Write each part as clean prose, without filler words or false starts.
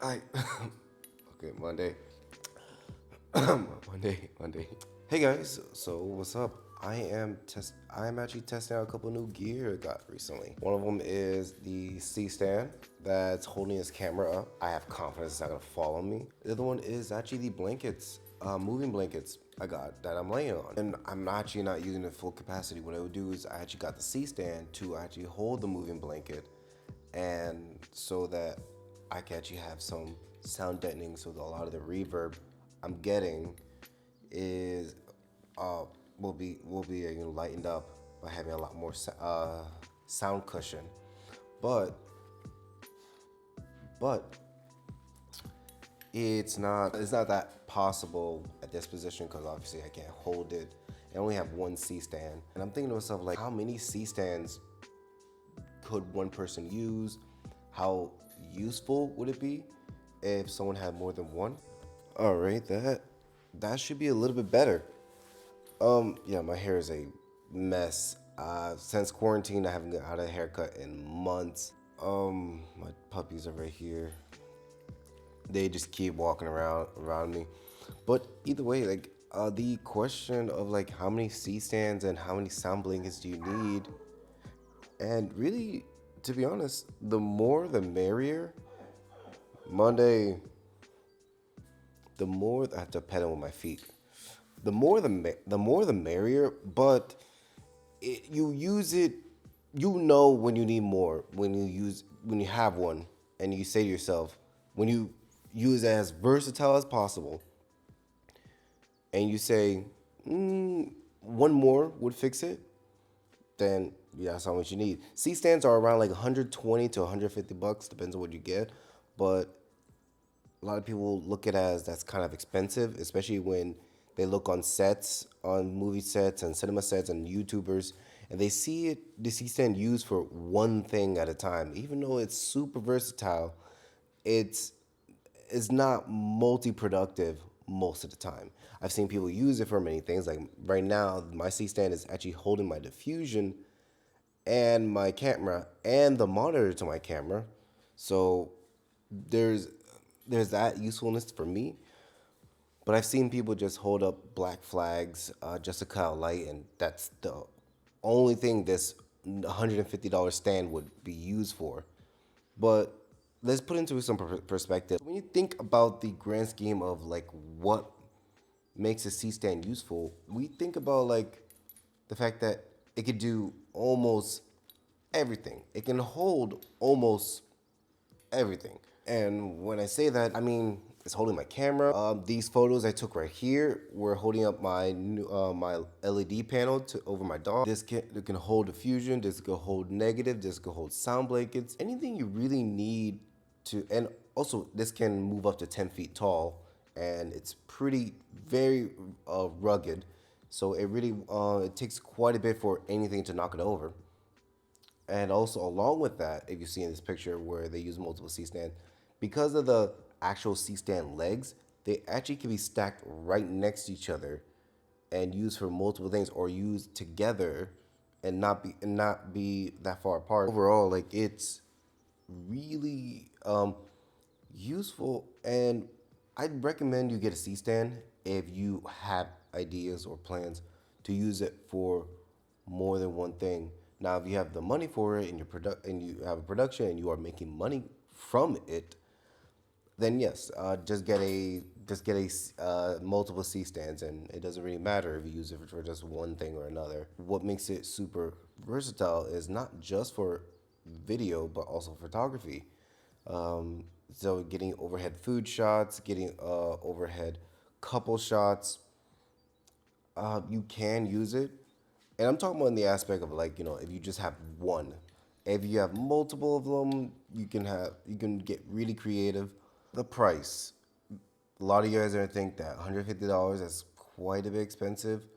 I okay, Monday. Monday. Hey guys, so what's up? I am actually testing out a couple new gear I got recently. One of them is the C stand that's holding his camera up. I have confidence it's not gonna fall on me. The other one is actually the blankets, moving blankets I got that I'm laying on. And I'm actually not using it full capacity. What I would do is I actually got the C stand to actually hold the moving blanket, and so that I can actually have some sound deadening, so that a lot of the reverb I'm getting is uh, will be lightened up by having a lot more sound cushion. But but it's not that possible at this position because obviously I can't hold it. I only have one C stand, and I'm thinking to myself like, how many C stands could one person use? How useful would it be if someone had more than one? All right, that should be a little bit better. Yeah, my hair is a mess. Since quarantine, I haven't had a haircut in months. My puppies are right here. They just keep walking around me. But either way, like the question of like how many C stands and how many sound blankets do you need? And really, to be honest, the more the merrier. Monday, the more I have to pedal with my feet. The more the merrier. But you use it. You know when you need more when you have one, and you say to yourself, when you use it as versatile as possible, and you say, one more would fix it, then yeah, that's how much you need. C stands are around like 120 to 150 bucks, depends on what you get, but a lot of people look at it as that's kind of expensive, especially when they look on sets, on movie sets and cinema sets and YouTubers, and they see stand used for one thing at a time. Even though it's super versatile, it's it's not multi-productive most of the time. I've seen people use it for many things. Like right now, my C stand is actually holding my diffusion and my camera and the monitor to my camera. So there's there's that usefulness for me. But I've seen people just hold up black flags just to cut out light, and that's the only thing this $150 stand would be used for. But let's put into some perspective. When you think about the grand scheme of like what makes a C stand useful, we think about like the fact that it could do almost everything. It can hold almost everything. And when I say that, I mean it's holding my camera. These photos I took right here were holding up my my LED panel to over my dog. It can hold diffusion. This can hold negative. This can hold sound blankets. Anything you really need to, and also this can move up to 10 feet tall, and it's pretty very rugged. So it really it takes quite a bit for anything to knock it over. And also, along with that, if you see in this picture where they use multiple C stand, because of the actual C stand legs, they actually can be stacked right next to each other and used for multiple things, or used together and not be that far apart. Overall, like it's really useful, and I'd recommend you get a C stand if you have ideas or plans to use it for more than one thing. Now, if you have the money for it and and you have a production and you are making money from it, then yes, just get a multiple C stands, and it doesn't really matter if you use it for just one thing or another. What makes it super versatile is not just for video but also photography. So getting overhead food shots, getting overhead couple shots, you can use it. And I'm talking about in the aspect of like, if you just have one. If you have multiple of them, you can get really creative. The price. A lot of you guys are gonna think that $150 is quite a bit expensive.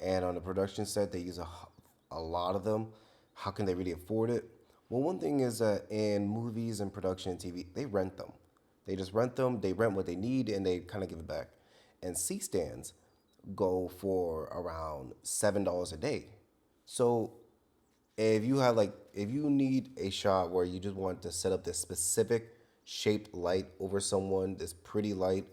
And on the production set, they use a lot of them. How can they really afford it? Well, one thing is that in movies and production and TV, they rent them. They just rent them, they rent what they need, and they kind of give it back. And C stands go for around $7 a day. So if you need a shot where you just want to set up this specific shaped light over someone, this pretty light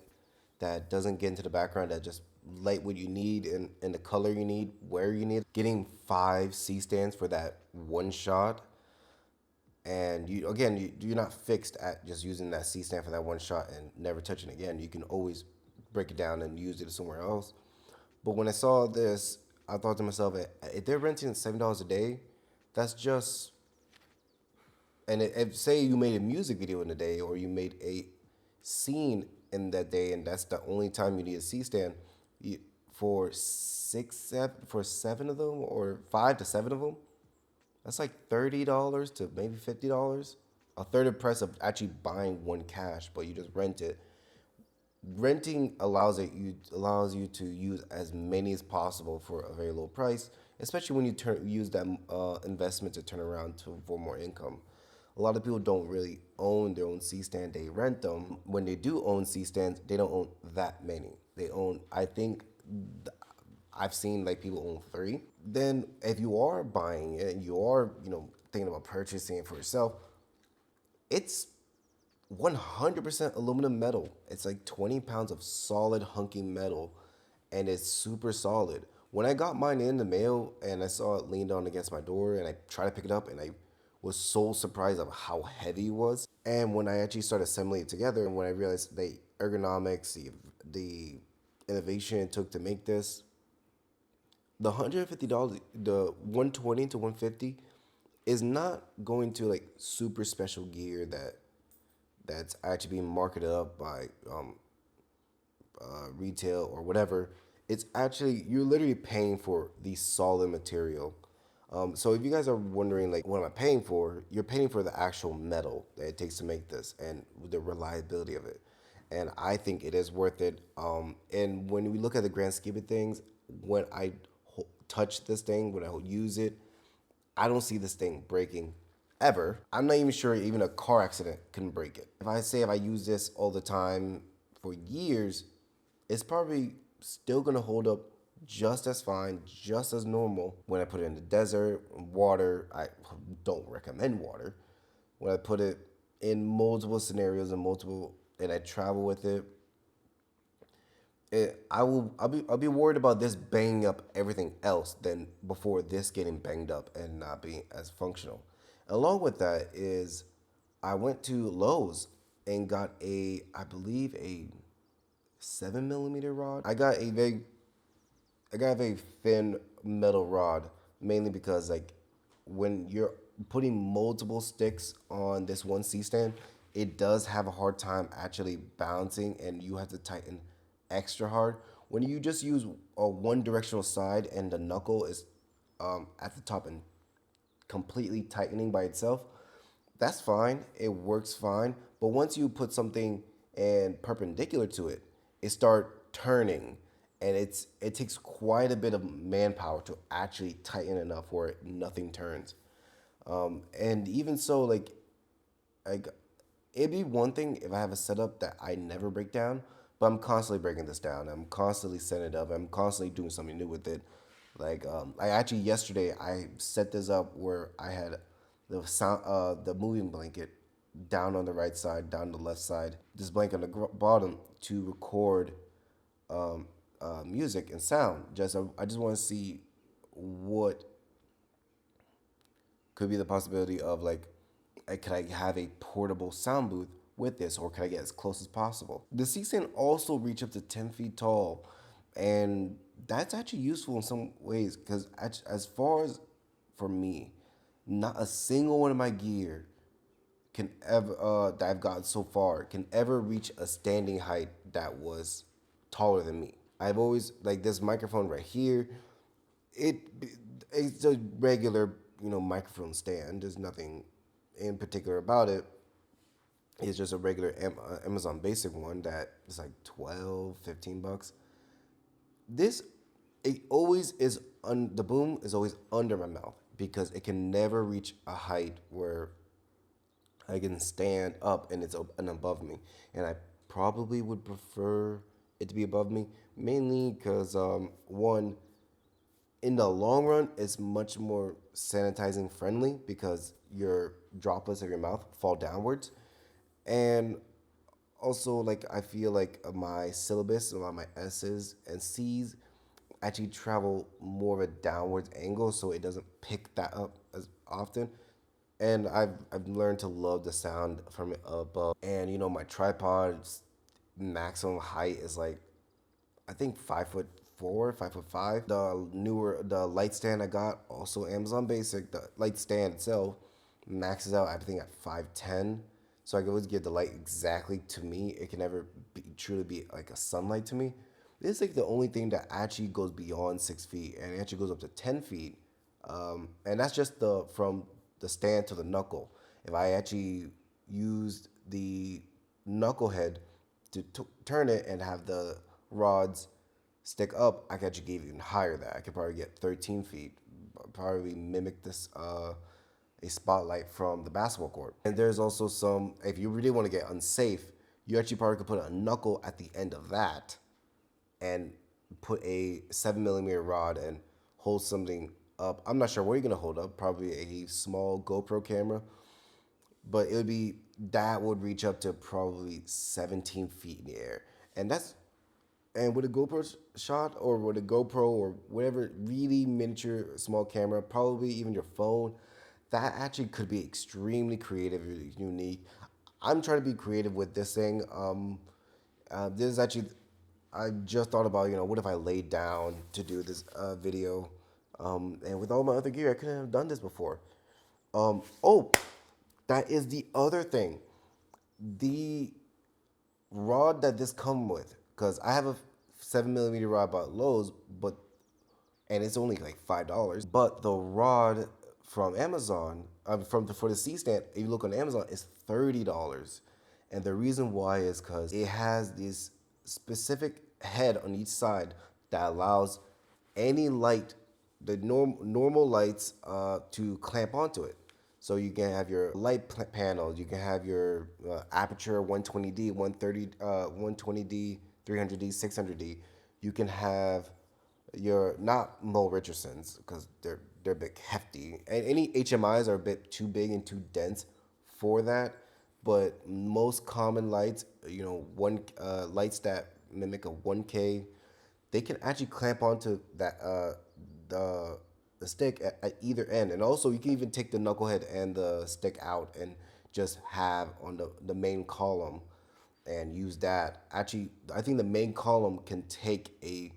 that doesn't get into the background, that just light what you need and the color you need, where you need. Getting 5 C stands for that one shot, and you again, you're not fixed at just using that C stand for that one shot and never touching it again. You can always break it down and use it somewhere else. But when I saw this, I thought to myself, if they're renting $7 a day, that's just, and if say you made a music video in a day or you made a scene in that day, and that's the only time you need a C stand, for for 7 of them or 5 to 7 of them, that's like $30 to maybe $50, a third of the price of actually buying one cash, but you just rent it. Renting allows you to use as many as possible for a very low price, especially when you use that investment to turn around for more income. A lot of people don't really own their own C stand; they rent them. When they do own C stands, they don't own that many. They own, I think, I've seen like people own 3. Then, if you are buying it and you are, thinking about purchasing it for yourself, it's 100% aluminum metal. It's like 20 pounds of solid hunky metal, and it's super solid. When I got mine in the mail and I saw it leaned on against my door and I tried to pick it up, and I was so surprised of how heavy it was. And when I actually started assembling it together, and when I realized the ergonomics, the innovation it took to make this, the $150, the 120 to 150 is not going to like super special gear that's actually being marketed up by retail or whatever. It's actually, you're literally paying for the solid material. So if you guys are wondering like what am I paying for, you're paying for the actual metal that it takes to make this and the reliability of it. And I think it is worth it. And when we look at the grand scheme of things, when I touch this thing, when I use it, I don't see this thing breaking ever. I'm not even sure even a car accident can break it. If I use this all the time for years, it's probably still gonna hold up just as fine, just as normal. When I put it in the desert, water, I don't recommend water. When I put it in multiple scenarios and I travel with it, I'll be worried about this banging up everything else than before this getting banged up and not being as functional. Along with that is I went to Lowe's and got I believe a 7 millimeter rod. I got a very thin metal rod, mainly because like when you're putting multiple sticks on this one C stand, it does have a hard time actually balancing, and you have to tighten extra hard. When you just use a one directional side and the knuckle is at the top and completely tightening by itself, that's fine. It works fine. But once you put something and perpendicular to it, it start turning, and it takes quite a bit of manpower to actually tighten enough where nothing turns. And even so, like it'd be one thing if I have a setup that I never break down, but I'm constantly breaking this down. I'm constantly setting it up. I'm constantly doing something new with it. I actually yesterday I set this up where I had the moving blanket down on the right side, down the left side, this blanket on the bottom to record music and sound. I just want to see what could be the possibility of like, could I have a portable sound booth with this, or can I get as close as possible? The C stand also reach up to 10 feet tall, and that's actually useful in some ways because as far as for me, not a single one of my gear can ever that I've gotten so far can ever reach a standing height that was taller than me. I've always like this microphone right here. It it's a regular microphone stand. There's nothing in particular about it. It's just a regular Amazon Basic one that is like 12, $15. This it always is the boom is always under my mouth because it can never reach a height where I can stand up and it's and above me. And I probably would prefer it to be above me, mainly because one, in the long run, it's much more sanitizing friendly because your droplets of your mouth fall downwards. And also, like, I feel like my syllabus, a lot of my S's and C's actually travel more of a downwards angle, so it doesn't pick that up as often. And I've learned to love the sound from it above. And my tripod's maximum height is like, I think 5'4", 5'5". The light stand I got, also Amazon Basic, the light stand itself maxes out I think at 5'10". So I can always get the light exactly to me. It can never truly be like a sunlight to me. This is like the only thing that actually goes beyond 6 feet, and it actually goes up to 10 feet. And that's just the from the stand to the knuckle. If I actually used the knuckle head to turn it and have the rods stick up, I could actually get even higher than that. I could probably get 13 feet, probably mimic this a spotlight from the basketball court. And there's also some, if you really want to get unsafe, you actually probably could put a knuckle at the end of that and put a 7mm rod and hold something up. I'm not sure what you're gonna hold up, probably a small GoPro camera, but it would be, that would reach up to probably 17 feet in the air. And that's, and with a GoPro shot or with a GoPro or whatever really miniature small camera, probably even your phone, that actually could be extremely creative, really unique. I'm trying to be creative with this thing. This is actually, I just thought about, what if I laid down to do this video? And with all my other gear, I couldn't have done this before. Oh, that is the other thing. The rod that this come with, because I have a 7mm rod by Lowe's, but and it's only like $5. But the rod from Amazon, for the C stand, if you look on Amazon, it's $30. And the reason why is because it has this specific head on each side that allows any light, the normal lights, to clamp onto it. So you can have your light panel, you can have your aperture 120D, 130, 120D, 300D, 600D. You can have your, not Mo Richardsons because they're a bit hefty, and any HMIs are a bit too big and too dense for that. But most common lights, one lights that mimic a 1K, they can actually clamp onto that the the stick at either end. And also you can even take the knucklehead and the stick out and just have on the main column and use that. Actually, I think the main column can take a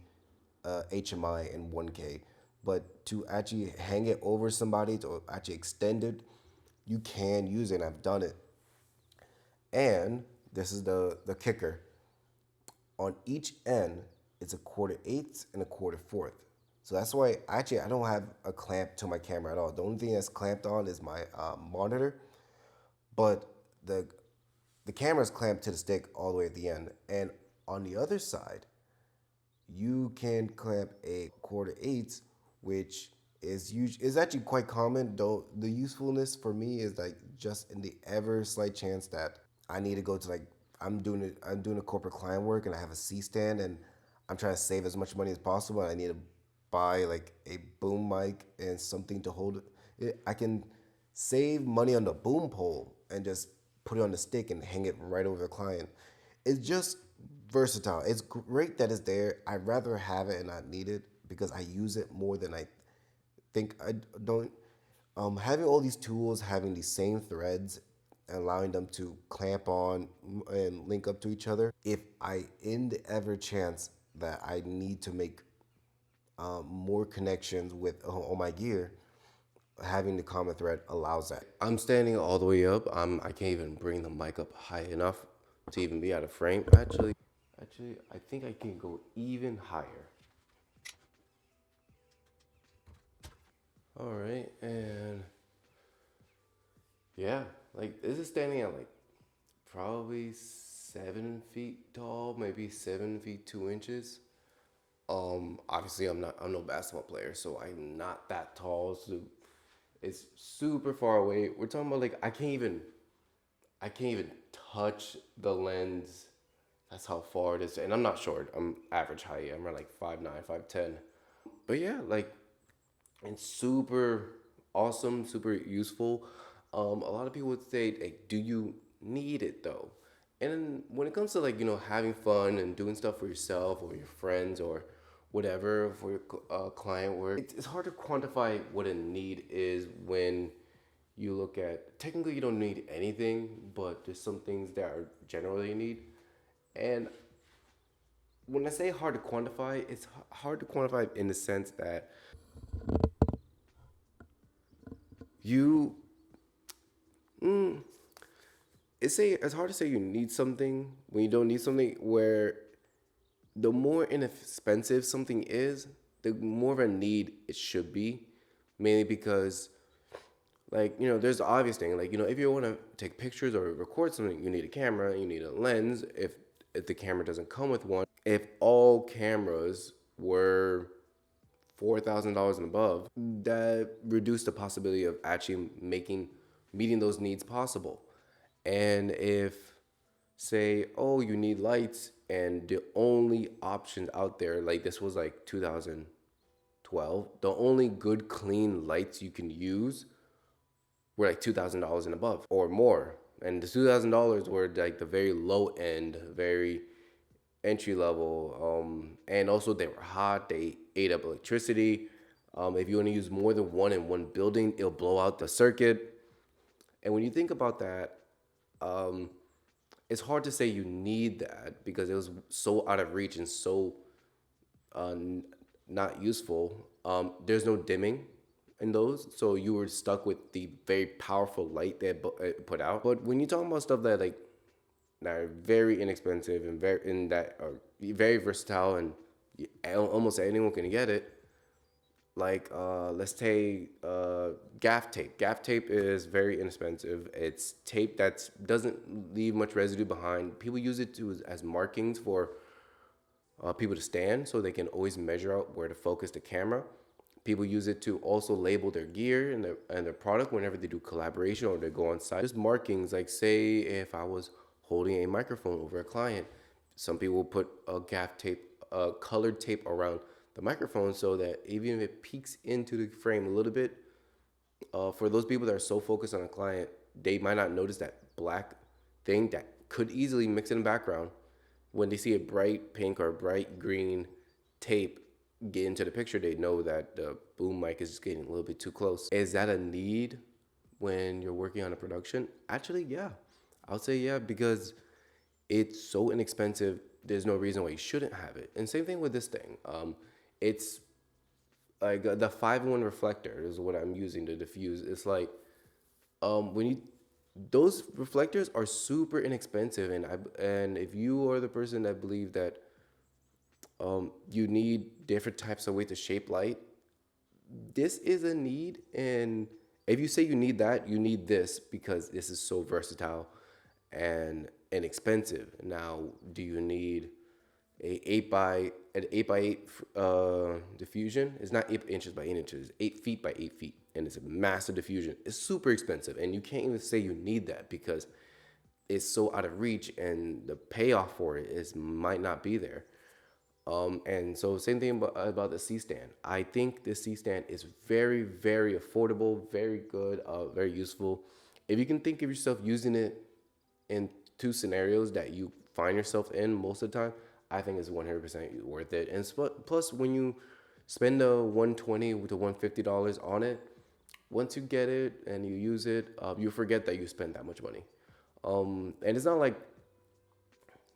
HMI and 1K, but to actually hang it over somebody to actually extend it, you can use it, and I've done it. And this is the kicker. On each end, it's a 1/4 and a 1/4. So that's why actually I don't have a clamp to my camera at all. The only thing that's clamped on is my monitor, but the camera is clamped to the stick all the way at the end. And on the other side, you can clamp a 1/4, which is actually quite common. Though the usefulness for me is like just in the ever slight chance that I need to go to, like, I'm doing a corporate client work and I have a C stand and I'm trying to save as much money as possible and I need to buy like a boom mic and something to hold it. I can save money on the boom pole and just put it on the stick and hang it right over the client. It's just versatile. It's great that it's there. I'd rather have it and not need it because I use it more than I think I don't. Having all these tools, having these same threads, allowing them to clamp on and link up to each other. If I, in the ever chance that I need to make more connections with on my gear, having the common thread allows that. I'm standing all the way up. I can't even bring the mic up high enough to even be out of frame. Actually, I think I can go even higher. All right, and yeah, like this is standing at like probably 7 feet tall, maybe 7 feet 2 inches. Obviously I'm no basketball player, so I'm not that tall. So it's super far away. We're talking about like I can't even touch the lens. That's how far it is. And I'm not short. I'm average height. I'm around like 5'9", 5'10". But yeah, like it's super awesome, super useful. A lot of people would say, like, do you need it though. And when it comes to like, having fun and doing stuff for yourself or your friends or whatever for your client work, it's hard to quantify what a need is when you look at, technically you don't need anything, but there's some things that are generally a need. And when I say hard to quantify, it's hard to quantify in the sense that you, it's hard to say you need something when you don't need something, where the more inexpensive something is, the more of a need it should be. Mainly because, like, there's the obvious thing. Like, if you want to take pictures or record something, you need a camera, you need a lens. If the camera doesn't come with one, if all cameras were $4,000 and above, that reduced the possibility of actually meeting those needs possible. And if, say, oh, you need lights, and the only option out there, like this was like 2012, the only good clean lights you can use were like $2,000 and above or more. And the $2,000 were like the very low end, very entry level. And also they were hot. They ate up electricity. If you want to use more than one in one building, it'll blow out the circuit. And when you think about that, it's hard to say you need that because it was so out of reach and so not useful. There's no dimming in those, so you were stuck with the very powerful light that it put out. But when you talk about stuff that are very inexpensive and that are very versatile and almost anyone can get it, like let's take gaff tape. Gaff tape is very inexpensive. It's tape that doesn't leave much residue behind. People use it as markings for people to stand so they can always measure out where to focus the camera. People use it to also label their gear and their product whenever they do collaboration or they go on site. Just markings, like say if I was holding a microphone over a client, some people will put a gaff tape, colored tape around the microphone so that even if it peeks into the frame a little bit, for those people that are so focused on a client, they might not notice that black thing that could easily mix in the background. When they see a bright pink or bright green tape get into the picture, they know that the boom mic is just getting a little bit too close. Is that a need when you're working on a production? Actually, yeah. I would say yeah, because it's so inexpensive. There's no reason why you shouldn't have it. And same thing with this thing. It's like the 5-in-1 reflector is what I'm using to diffuse. It's like when you those reflectors are super inexpensive, and if you are the person that believe that you need different types of ways to shape light, this is a need. And if you say you need that, you need this because this is so versatile and inexpensive. Now, do you need an 8 by 8 diffusion? It's not 8 inches by 8 inches, it's 8 feet by 8 feet, and it's a massive diffusion. It's super expensive, and you can't even say you need that because it's so out of reach, and the payoff for it might not be there. And so same thing about the C-stand. I think the C-stand is very, very affordable, very good, very useful. If you can think of yourself using it in two scenarios that you find yourself in most of the time, I think it's 100% worth it. And plus, when you spend the $120 to $150 on it, once you get it and you use it, you forget that you spent that much money. And it's not like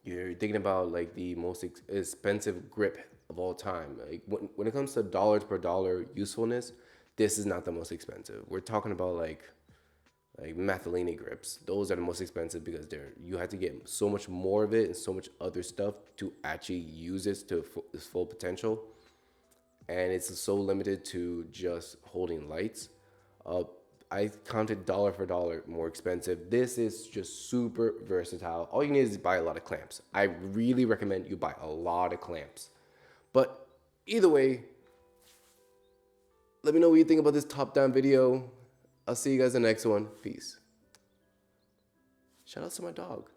you're thinking about like the most expensive grip of all time. Like when it comes to dollars per dollar usefulness, this is not the most expensive. We're talking about like Mathellini grips. Those are the most expensive because you have to get so much more of it and so much other stuff to actually use it to its full potential. And it's so limited to just holding lights. I counted dollar for dollar more expensive. This is just super versatile. All you need is buy a lot of clamps. I really recommend you buy a lot of clamps. But either way, let me know what you think about this top-down video. I'll see you guys in the next one. Peace. Shout out to my dog.